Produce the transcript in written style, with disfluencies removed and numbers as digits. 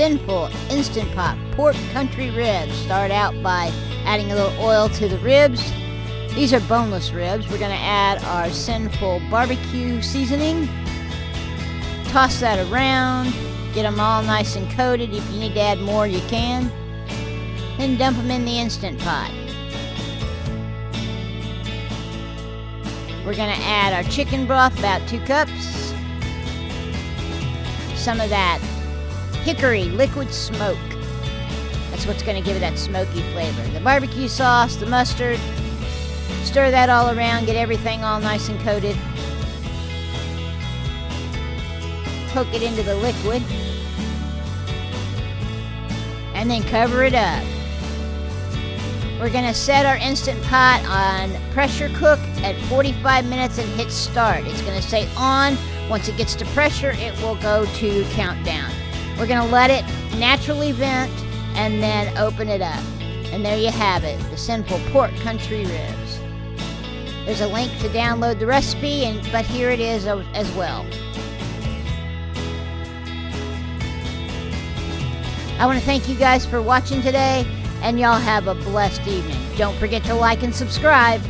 Cynful Instant Pot pork country ribs. Start out by adding a little oil to the ribs. These are boneless ribs. We're going to add our Cynful barbecue seasoning. Toss that around. Get them all nice and coated. If you need to add more, you can. Then dump them in the Instant Pot. We're going to add our chicken broth, about 2 cups. Some of that hickory liquid smoke. That's what's going to give it that smoky flavor. The barbecue sauce, the mustard. Stir that all around, get everything all nice and coated. Poke it into the liquid. And then cover it up. We're going to set our Instant Pot on pressure cook at 45 minutes and hit start. It's going to stay on. Once it gets to pressure, it will go to countdown. We're going to let it naturally vent and then open it up. And there you have it, the Cynful pork country ribs. There's a link to download the recipe, but here it is as well. I want to thank you guys for watching today, and y'all have a blessed evening. Don't forget to like and subscribe.